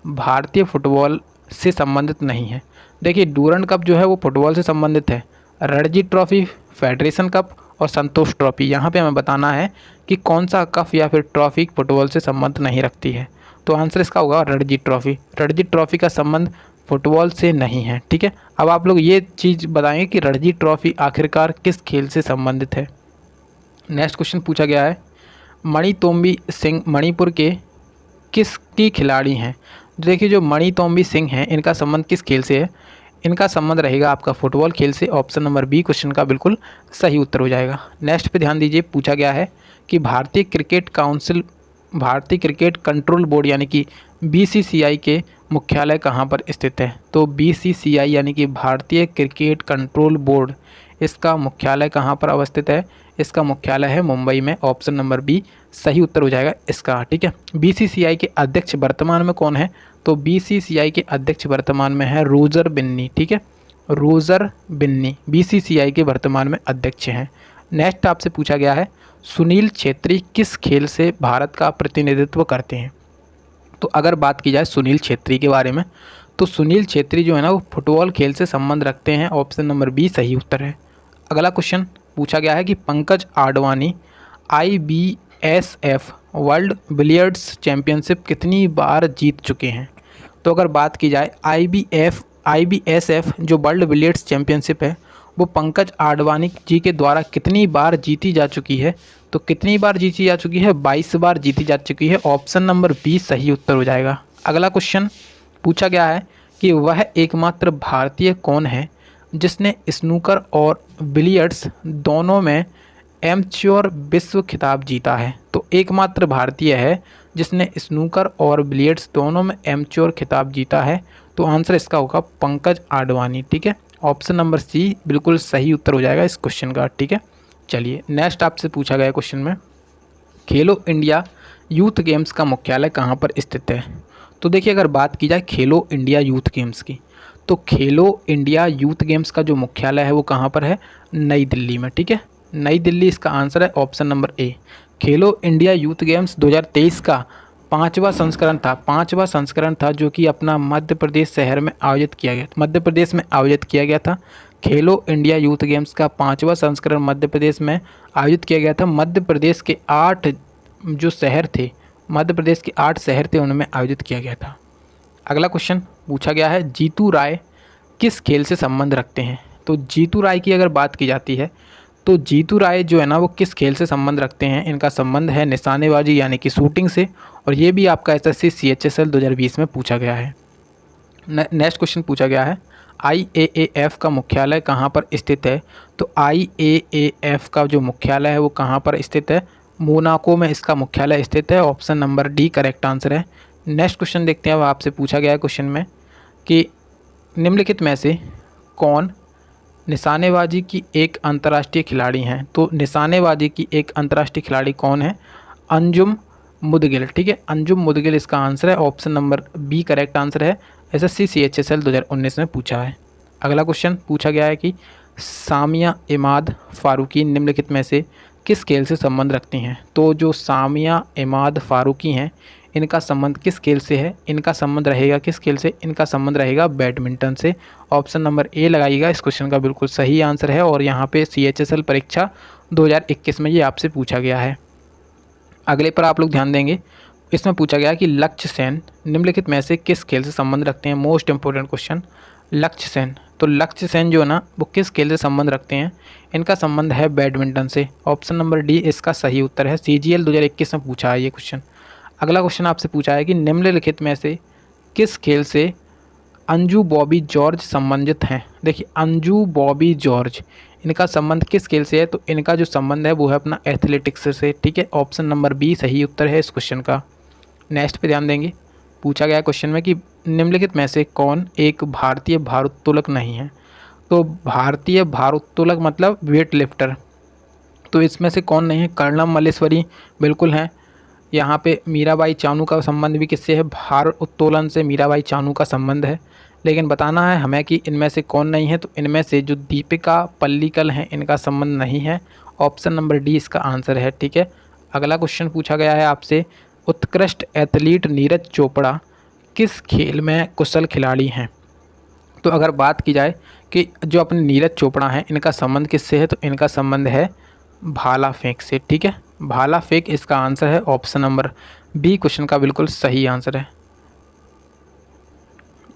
भारतीय फुटबॉल से संबंधित नहीं है। देखिए डूरंड कप जो है वो फुटबॉल से संबंधित है। रणजी ट्रॉफी, फेडरेशन कप और संतोष ट्रॉफी, यहाँ पे हमें बताना है कि कौन सा कप या फिर ट्रॉफी फुटबॉल से संबंध नहीं रखती है। तो आंसर इसका होगा रणजी ट्रॉफी। रणजी ट्रॉफी का संबंध फुटबॉल से नहीं है। ठीक है, अब आप लोग ये चीज़ बताएंगे कि रणजी ट्रॉफी आखिरकार किस खेल से संबंधित है। नेक्स्ट क्वेश्चन पूछा गया है मणितोम्बी सिंह मणिपुर के किसकी खिलाड़ी हैं। देखिए जो मणितोम्बी सिंह हैं इनका संबंध किस खेल से है, इनका संबंध रहेगा आपका फुटबॉल खेल से। ऑप्शन नंबर बी क्वेश्चन का बिल्कुल सही उत्तर हो जाएगा। नेक्स्ट पे ध्यान दीजिए, पूछा गया है कि भारतीय क्रिकेट कंट्रोल बोर्ड यानी कि बीसीसीआई के मुख्यालय कहाँ पर स्थित है। तो बीसीसीआई यानी कि भारतीय क्रिकेट कंट्रोल बोर्ड, इसका मुख्यालय कहाँ पर अवस्थित है, इसका मुख्यालय है मुंबई में। ऑप्शन नंबर बी सही उत्तर हो जाएगा इसका। ठीक है, बीसीसीआई के अध्यक्ष वर्तमान में कौन है, तो बीसीसीआई के अध्यक्ष वर्तमान में है रोजर बिन्नी। ठीक है, रोजर बिन्नी बीसीसीआई के वर्तमान में अध्यक्ष हैं। नेक्स्ट आपसे पूछा गया है सुनील छेत्री किस खेल से भारत का प्रतिनिधित्व करते हैं। तो अगर बात की जाए सुनील छेत्री के बारे में, तो सुनील छेत्री जो है ना वो फुटबॉल खेल से संबंध रखते हैं। ऑप्शन नंबर बी सही उत्तर है। अगला क्वेश्चन पूछा गया है कि Pankaj Advani IBSF world billiards championship कितनी बार जीत चुके हैं। तो अगर बात की जाए IBSF जो वर्ल्ड बिलियर्ड्स चैंपियनशिप है वो पंकज आडवाणी जी के द्वारा कितनी बार जीती जा चुकी है। तो कितनी बार जीती जा चुकी है, 22 बार जीती जा चुकी है। ऑप्शन नंबर बी सही उत्तर हो जाएगा। अगला क्वेश्चन पूछा गया है कि वह एकमात्र भारतीय कौन है जिसने स्नूकर और बिलियर्ड्स दोनों में एमेच्योर विश्व खिताब जीता है। तो एकमात्र भारतीय है जिसने स्नूकर और बिलियर्ड्स दोनों में एमेच्योर खिताब जीता है। तो आंसर इसका होगा पंकज आडवाणी। ठीक है, ऑप्शन नंबर सी बिल्कुल सही उत्तर हो जाएगा इस क्वेश्चन का। ठीक है, चलिए नेक्स्ट आपसे पूछा गया क्वेश्चन में खेलो इंडिया यूथ गेम्स का मुख्यालय कहाँ पर स्थित है। तो देखिए अगर बात की जाए खेलो इंडिया यूथ गेम्स की, तो खेलो इंडिया यूथ गेम्स का जो मुख्यालय है वो कहाँ पर है? नई दिल्ली में। ठीक है, नई दिल्ली इसका आंसर है, option number A. Khelo India youth games 2023 का पाँचवा संस्करण था जो कि अपना मध्य प्रदेश शहर में आयोजित किया गया, मध्य प्रदेश में आयोजित किया गया था। खेलो इंडिया यूथ गेम्स का पाँचवा संस्करण मध्य प्रदेश में आयोजित किया गया था। मध्य प्रदेश के 8 जो शहर थे, मध्य प्रदेश के 8 शहर थे, उनमें आयोजित किया गया था। अगला क्वेश्चन पूछा गया है, जीतू राय किस खेल से संबंध रखते हैं? तो जीतू राय की अगर बात की जाती है तो जीतू राय जो है ना वो किस खेल से संबंध रखते हैं? इनका संबंध है निशानेबाजी यानी कि शूटिंग से, और ये भी आपका एसएससी CHSL 2020 में पूछा गया है। नेक्स्ट क्वेश्चन पूछा गया है, IAAF का मुख्यालय कहाँ पर स्थित है? तो IAAF का जो मुख्यालय है वो कहाँ पर स्थित है? मोनाको में इसका मुख्यालय स्थित है, option number D correct answer है। नेक्स्ट क्वेश्चन देखते हैं, अब आपसे पूछा गया है क्वेश्चन में कि निम्नलिखित में से कौन निशानेबाजी की एक अंतर्राष्ट्रीय खिलाड़ी हैं? तो निशानेबाजी की एक अंतर्राष्ट्रीय खिलाड़ी कौन है? अंजुम मुदगिल। ठीक है, अंजुम मुदगिल इसका आंसर है, option number B correct answer है। एसएससी CHSL 2019 में पूछा है। अगला क्वेश्चन पूछा गया है कि सामिया इमाद फारूकी निम्नलिखित में से किस खेल से संबंध रखती हैं? तो जो सामिया इमाद फारूकी हैं इनका संबंध किस खेल से है? इनका संबंध रहेगा किस खेल से? इनका संबंध रहेगा बैडमिंटन से। ऑप्शन नंबर ए लगाइएगा, इस क्वेश्चन का बिल्कुल सही आंसर है, और यहाँ पे CHSL परीक्षा 2021 में ये आपसे पूछा गया है। अगले पर आप लोग ध्यान देंगे, इसमें पूछा गया कि लक्ष्य सेन निम्नलिखित में से किस खेल से संबंध रखते हैं? मोस्ट इंपॉर्टेंट क्वेश्चन, लक्ष्य सेन। तो लक्ष्य सेन जो है ना वो किस खेल से संबंध रखते हैं? इनका संबंध है बैडमिंटन से, ऑप्शन नंबर डी इसका सही उत्तर है। CGL 2021 में पूछा है ये क्वेश्चन। अगला क्वेश्चन आपसे पूछा है कि निम्नलिखित में से किस खेल से अंजू बॉबी जॉर्ज संबंधित हैं? देखिए, अंजू बॉबी जॉर्ज इनका संबंध किस खेल से है? तो इनका जो संबंध है वो है अपना एथलेटिक्स से। ठीक है, ऑप्शन नंबर बी सही उत्तर है इस क्वेश्चन का। नेक्स्ट पे ध्यान देंगे, पूछा गया क्वेश्चन में कि निम्नलिखित में से कौन एक भारतीय भारोत्तोलक नहीं है? तो भारतीय भारोत्तोलक मतलब वेट लिफ्टर, तो इसमें से कौन नहीं है? कर्णम मल्लेश्वरी बिल्कुल हैं। यहाँ पे मीराबाई चानू का संबंध भी किससे है? भार उत्तोलन से मीराबाई चानू का संबंध है, लेकिन बताना है हमें कि इनमें से कौन नहीं है। तो इनमें से जो दीपिका पल्लिकल हैं इनका संबंध नहीं है, ऑप्शन नंबर डी इसका आंसर है। ठीक है, अगला क्वेश्चन पूछा गया है आपसे, उत्कृष्ट एथलीट नीरज चोपड़ा किस खेल में कुशल खिलाड़ी हैं? तो अगर बात की जाए कि जो अपने नीरज चोपड़ा हैं इनका संबंध किससे है? तो इनका संबंध है भाला फेंक से। ठीक है, भाला फेंक इसका आंसर है, ऑप्शन नंबर बी क्वेश्चन का बिल्कुल सही आंसर है।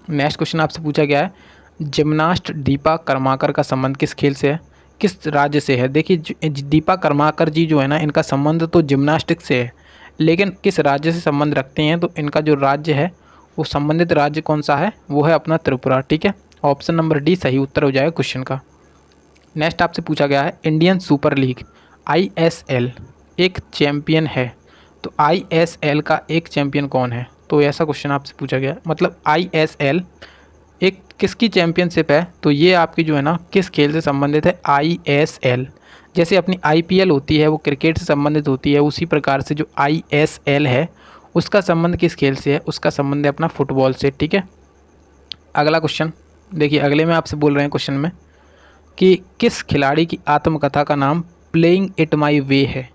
नेक्स्ट क्वेश्चन आपसे पूछा गया है, जिम्नास्ट दीपा कर्माकर का संबंध किस खेल से है? किस राज्य से है? देखिए, दीपा कर्माकर जी जो है ना इनका संबंध तो जिम्नास्टिक से है, लेकिन किस राज्य से संबंध रखते हैं? तो इनका जो राज्य है वो संबंधित राज्य कौन सा है? वो है अपना त्रिपुरा। ठीक है, ऑप्शन नंबर डी सही उत्तर हो जाएगा क्वेश्चन का। नेक्स्ट आपसे पूछा गया है, इंडियन सुपर लीग ISL एक चैम्पियन है, तो ISL का एक चैम्पियन कौन है? तो ऐसा क्वेश्चन आपसे पूछा गया, मतलब ISL एक किसकी चैम्पियनशिप है? तो ये आपकी जो है ना किस खेल से संबंधित है? ISL जैसे अपनी IPL होती है वो क्रिकेट से संबंधित होती है, उसी प्रकार से जो ISL है उसका संबंध किस खेल से है? उसका संबंध है अपना फुटबॉल से। ठीक है, अगला क्वेश्चन देखिए, अगले में आपसे बोल रहे हैं क्वेश्चन में कि किस खिलाड़ी की आत्मकथा का नाम प्लेइंग इट माई वे है?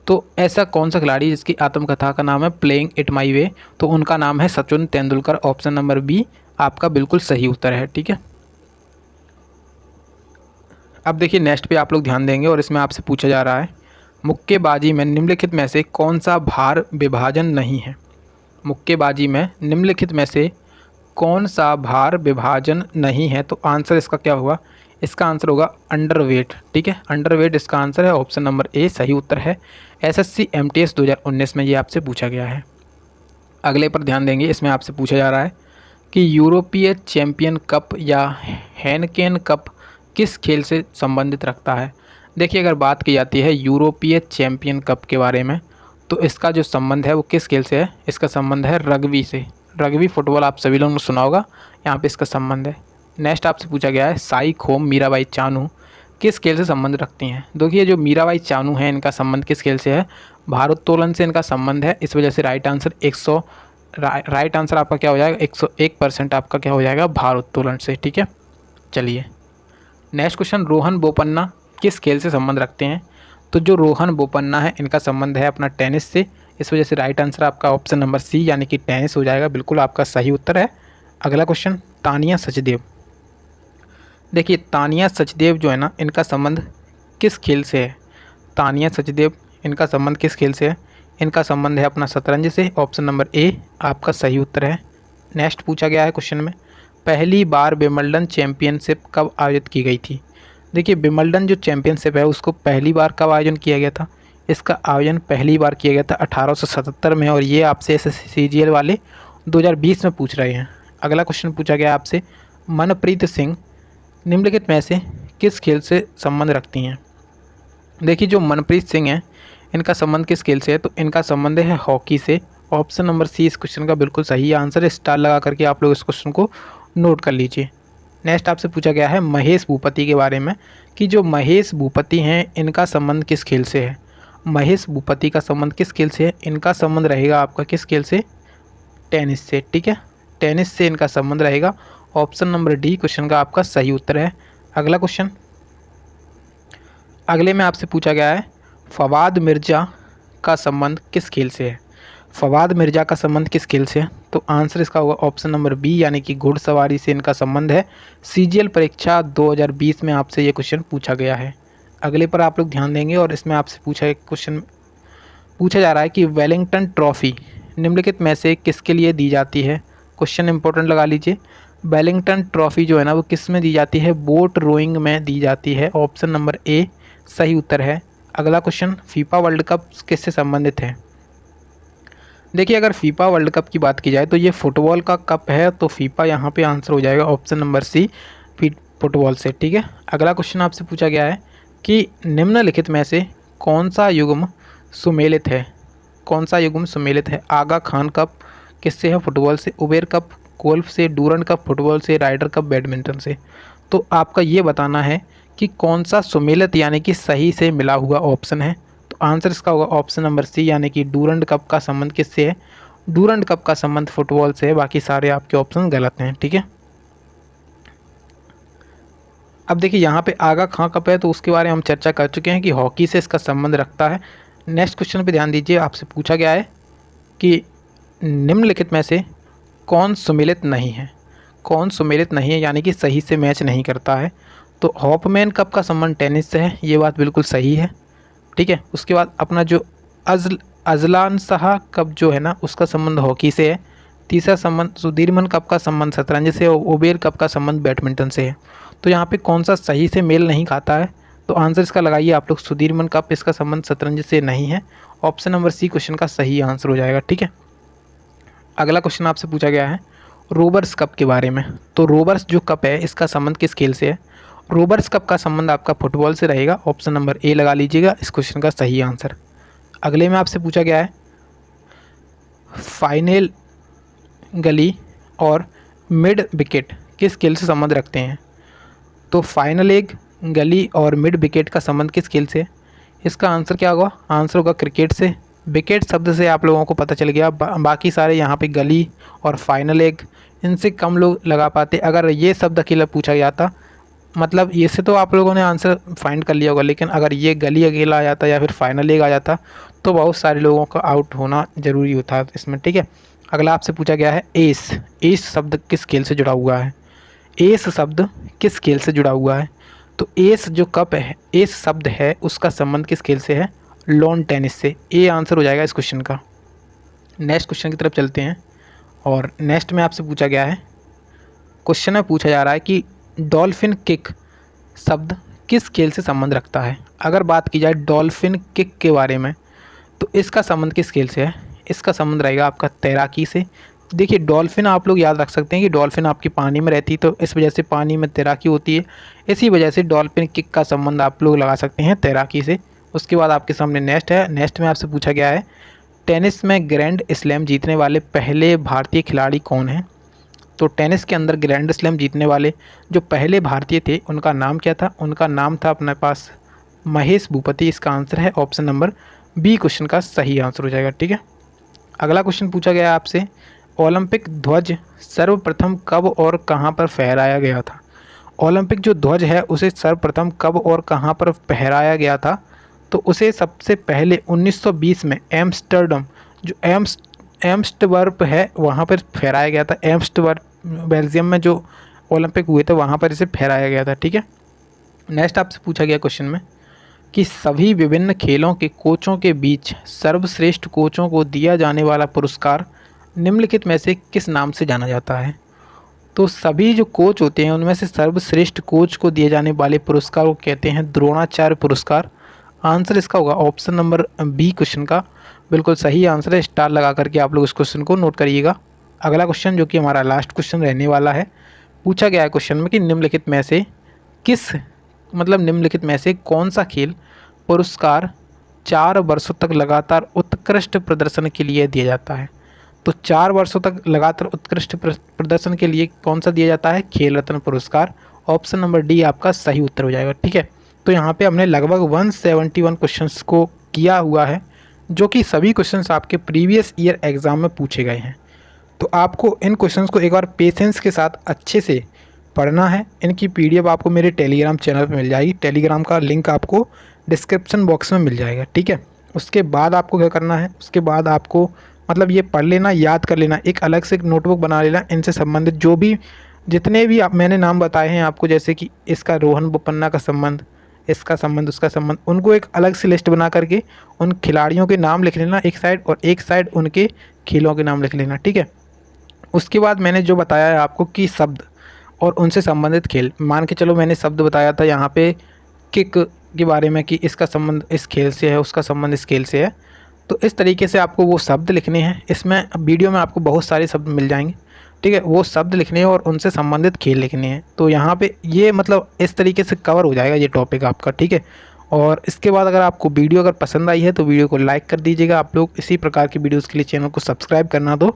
तो ऐसा कौन सा खिलाड़ी जिसकी आत्मकथा का नाम है प्लेइंग इट माई वे? तो उनका नाम है Sachin Tendulkar, option number B आपका बिल्कुल सही उत्तर है। ठीक है, अब देखिए नेक्स्ट पे आप लोग ध्यान देंगे, और इसमें आपसे पूछा जा रहा है, मुक्केबाजी में निम्नलिखित में से कौन सा भार विभाजन नहीं है? मुक्केबाजी में निम्नलिखित में से कौन सा भार विभाजन नहीं है? तो आंसर इसका क्या होगा? इसका आंसर होगा अंडरवेट। ठीक है, अंडरवेट इसका आंसर है, ऑप्शन नंबर ए सही उत्तर है। SSC MTS 2019 में ये आपसे पूछा गया है। अगले पर ध्यान देंगे, इसमें आपसे पूछा जा रहा है कि यूरोपीय चैम्पियन कप या हेनकेन कप किस खेल से संबंधित रखता है? देखिए, अगर बात की जाती है यूरोपीय चैम्पियन कप के बारे में, तो इसका जो संबंध है वो किस खेल से है? इसका संबंध है रग्बी से। रग्बी फुटबॉल आप सभी लोगों ने सुना होगा, यहाँ पे इसका संबंध है। नेक्स्ट आपसे पूछा गया है, साई खोम मीराबाई चानू किस खेल से संबंध रखती हैं? देखिए, जो मीराबाई चानू हैं इनका संबंध किस खेल से है? भारोत्तोलन से इनका संबंध है, इस वजह से राइट आंसर राइट आंसर आपका क्या हो जाएगा, 101% आपका क्या हो जाएगा, भारोत्तोलन से। ठीक है, चलिए नेक्स्ट क्वेश्चन, रोहन बोपन्ना किस खेल से संबंध रखते हैं? तो जो रोहन बोपन्ना है इनका संबंध है अपना टेनिस से, इस वजह से राइट आंसर आपका ऑप्शन नंबर सी यानी कि टेनिस हो जाएगा, बिल्कुल आपका सही उत्तर है। अगला क्वेश्चन, तानिया सचदेव। देखिए तानिया सचदेव जो है ना, इनका संबंध किस खेल से है? तानिया सचदेव इनका संबंध किस खेल से है? इनका संबंध है अपना शतरंज से, ऑप्शन नंबर ए आपका सही उत्तर है। नेक्स्ट पूछा गया है क्वेश्चन में, पहली बार विंबलडन चैंपियनशिप कब आयोजित की गई थी? देखिए विंबलडन जो चैंपियनशिप है उसको पहली बार कब आयोजन किया गया था? इसका आयोजन पहली बार किया गया था 1877 में, और ये आपसे CGL वाले 2020 में पूछ रहे हैं। अगला क्वेश्चन पूछा गया आपसे, मनप्रीत सिंह निम्नलिखित में से किस खेल से संबंध रखती हैं? देखिए जो मनप्रीत सिंह हैं इनका संबंध किस खेल से है? तो इनका संबंध है हॉकी से, ऑप्शन नंबर सी इस क्वेश्चन का बिल्कुल सही आंसर है। स्टार लगा करके आप लोग इस क्वेश्चन को नोट कर लीजिए। नेक्स्ट आपसे पूछा गया है महेश भूपति के बारे में, कि जो महेश भूपति हैं इनका संबंध किस खेल से है? महेश भूपति का संबंध किस खेल से है? इनका संबंध रहेगा आपका किस खेल से? टेनिस से। ठीक है, टेनिस से इनका संबंध रहेगा, ऑप्शन नंबर डी क्वेश्चन का आपका सही उत्तर है। अगला क्वेश्चन, अगले में आपसे पूछा गया है फवाद मिर्ज़ा का संबंध किस खेल से है? फवाद मिर्ज़ा का संबंध किस खेल से है? तो आंसर इसका होगा ऑप्शन नंबर बी यानी कि घुड़सवारी से इनका संबंध है। CGL परीक्षा 2020 में आपसे ये क्वेश्चन पूछा गया है। अगले पर आप लोग ध्यान देंगे, और इसमें आपसे क्वेश्चन पूछा जा रहा है कि वेलिंगटन ट्रॉफी निम्नलिखित में से किसके लिए दी जाती है? क्वेश्चन इंपॉर्टेंट लगा लीजिए। वेलिंगटन ट्रॉफी जो है ना वो किस में दी जाती है? बोट रोइंग में दी जाती है, ऑप्शन नंबर ए सही उत्तर है। अगला क्वेश्चन, फीफा वर्ल्ड कप किससे संबंधित है? देखिए अगर फीफा वर्ल्ड कप की बात की जाए तो ये फुटबॉल का कप है, तो फीफा यहाँ पे आंसर हो जाएगा ऑप्शन नंबर सी फुटबॉल से। ठीक है, अगला क्वेश्चन आपसे पूछा गया है कि निम्नलिखित में से कौन सा युग्म सुमेलित है? कौन सा युग्म सुमेलित है? आगा खान कप किससे है? फुटबॉल से। उबेर कप गोल्फ से। डूरंड कप फुटबॉल से। राइडर कप बैडमिंटन से। तो आपका ये बताना है कि कौन सा सुमेलित यानी कि सही से मिला हुआ ऑप्शन है। तो आंसर इसका होगा ऑप्शन नंबर सी यानी कि डूरंड कप का संबंध किससे है? डूरंड कप का संबंध फुटबॉल से है, बाकी सारे आपके ऑप्शन गलत हैं। ठीक है, अब देखिए यहाँ पे आगा खां कप है तो उसके बारे में हम चर्चा कर चुके हैं कि हॉकी से इसका संबंध रखता है। नेक्स्ट क्वेश्चन पे ध्यान दीजिए, आपसे पूछा गया है कि निम्नलिखित में से कौन सुमेलित नहीं है? कौन सुमेलित नहीं है यानी कि सही से मैच नहीं करता है? तो हॉपमैन कप का संबंध टेनिस से है, ये बात बिल्कुल सही है। ठीक है, उसके बाद अपना जो अजलान शाह कप जो है ना उसका संबंध हॉकी से है। तीसरा संबंध सुधीरमन कप का संबंध शतरंज से, और उबेर कप का संबंध बैडमिंटन से है। तो यहाँ पे कौन सा सही से मेल नहीं खाता है? तो आंसर इसका लगाइए आप लोग, सुधीरमन कप इसका संबंध शतरंज से नहीं है, ऑप्शन नंबर सी क्वेश्चन का सही आंसर हो जाएगा। ठीक है, अगला क्वेश्चन आपसे पूछा गया है रोबर्स कप के बारे में। तो रोबर्स जो कप है इसका संबंध किस खेल से है? रोबर्स कप का संबंध आपका फुटबॉल से रहेगा, ऑप्शन नंबर ए लगा लीजिएगा इस क्वेश्चन का सही आंसर। अगले में आपसे पूछा गया है फाइनल गली और मिड विकेट किस खेल से संबंध रखते हैं? तो फाइनल एग, गली और मिड विकेट का संबंध किस खेल से? इसका आंसर क्या होगा? आंसर होगा क्रिकेट से। विकेट शब्द से आप लोगों को पता चल गया, बाकी सारे यहाँ पे गली और फाइनल एग इनसे कम लोग लगा पाते। अगर ये शब्द अकेला पूछा गया था, मतलब ये से तो आप लोगों ने आंसर फाइंड कर लिया होगा, लेकिन अगर ये गली अकेला आ जाता या फिर फाइनल एग आ जाता तो बहुत सारे लोगों का आउट होना ज़रूरी होता है इसमें। ठीक है, अगला आपसे पूछा गया है एस। एस शब्द किस खेल से जुड़ा हुआ है? एस शब्द किस खेल से जुड़ा हुआ है? तो एस जो कप है, एस शब्द है, उसका संबंध किस खेल से है? लॉन टेनिस से। ए आंसर हो जाएगा इस क्वेश्चन का। नेक्स्ट क्वेश्चन की तरफ चलते हैं, और नेक्स्ट में आपसे पूछा गया है, क्वेश्चन में पूछा जा रहा है कि डॉल्फिन किक शब्द किस खेल से संबंध रखता है? अगर बात की जाए डॉल्फिन किक के बारे में तो इसका संबंध किस खेल से है? इसका संबंध रहेगा आपका तैराकी से। देखिए डॉल्फिन आप लोग याद रख सकते हैं कि डॉल्फिन आपकी पानी में रहती है, तो इस वजह से पानी में तैराकी होती है, इसी वजह से डॉल्फिन किक का संबंध आप लोग लगा सकते हैं तैराकी से। उसके बाद आपके सामने नेक्स्ट है, नेक्स्ट में आपसे पूछा गया है टेनिस में ग्रैंड स्लैम जीतने वाले पहले भारतीय खिलाड़ी कौन हैं? तो टेनिस के अंदर ग्रैंड स्लैम जीतने वाले जो पहले भारतीय थे उनका नाम क्या था? उनका नाम था अपने पास महेश भूपति। इसका आंसर है ऑप्शन नंबर बी क्वेश्चन का सही आंसर हो जाएगा। ठीक है, अगला क्वेश्चन पूछा गया है आपसे ओलंपिक ध्वज सर्वप्रथम कब और कहाँ पर फहराया गया था? ओलंपिक जो ध्वज है उसे सर्वप्रथम कब और कहाँ पर फहराया गया था? तो उसे सबसे पहले 1920 में एम्स्टर्डम, जो एम्स्टवर्प है वहाँ पर फहराया गया था। एम्स्टवर्प बेल्जियम में जो ओलंपिक हुए थे वहाँ पर इसे फहराया गया था। ठीक है। नेक्स्ट आपसे पूछा गया क्वेश्चन में कि सभी विभिन्न खेलों के कोचों के बीच सर्वश्रेष्ठ कोचों को दिया जाने वाला पुरस्कार निम्नलिखित में से किस नाम से जाना जाता है? तो सभी जो कोच होते हैं उनमें से सर्वश्रेष्ठ कोच को दिए जाने वाले पुरस्कार को कहते हैं द्रोणाचार्य पुरस्कार। आंसर इसका होगा ऑप्शन नंबर बी क्वेश्चन का बिल्कुल सही आंसर है। स्टार लगा करके आप लोग इस क्वेश्चन को नोट करिएगा। अगला क्वेश्चन जो कि हमारा लास्ट क्वेश्चन रहने वाला है, पूछा गया है क्वेश्चन में कि निम्नलिखित में से कौन सा खेल पुरस्कार 4 वर्षों तक लगातार उत्कृष्ट प्रदर्शन के लिए दिया जाता है? तो 4 वर्षों तक लगातार उत्कृष्ट प्रदर्शन के लिए कौन सा दिया जाता है? खेल रत्न पुरस्कार। ऑप्शन नंबर डी आपका सही उत्तर हो जाएगा। ठीक है। तो यहाँ पे हमने लगभग 171 क्वेश्चंस को किया हुआ है, जो कि सभी क्वेश्चंस आपके प्रीवियस ईयर एग्ज़ाम में पूछे गए हैं। तो आपको इन क्वेश्चंस को एक बार पेशेंस के साथ अच्छे से पढ़ना है। इनकी पीडीएफ आपको मेरे टेलीग्राम चैनल पर मिल जाएगी। टेलीग्राम का लिंक आपको डिस्क्रिप्शन बॉक्स में मिल जाएगा। ठीक है। उसके बाद आपको क्या करना है, उसके बाद आपको ये पढ़ लेना, याद कर लेना, एक अलग से एक नोटबुक बना लेना। इनसे संबंधित जो भी जितने भी मैंने नाम बताए हैं आपको, जैसे कि इसका रोहन बोपन्ना का संबंध, इसका संबंध, उसका संबंध, उनको एक अलग से लिस्ट बना करके उन खिलाड़ियों के नाम लिख लेना एक साइड, और एक साइड उनके खेलों के नाम लिख लेना। ठीक है। उसके बाद मैंने जो बताया है आपको कि शब्द और उनसे संबंधित खेल, मान के चलो मैंने शब्द बताया था यहाँ पे किक के बारे में कि इसका संबंध इस खेल से है, उसका संबंध इस खेल से है। तो इस तरीके से आपको वो शब्द लिखने हैं। इसमें वीडियो में आपको बहुत सारे शब्द मिल जाएंगे। ठीक है। वो शब्द लिखने हैं और उनसे संबंधित खेल लिखने हैं। तो यहाँ पे ये इस तरीके से कवर हो जाएगा ये टॉपिक आपका। ठीक है। और इसके बाद अगर आपको वीडियो अगर पसंद आई है तो वीडियो को लाइक कर दीजिएगा। आप लोग इसी प्रकार की वीडियोज़ के लिए चैनल को सब्सक्राइब करना दो।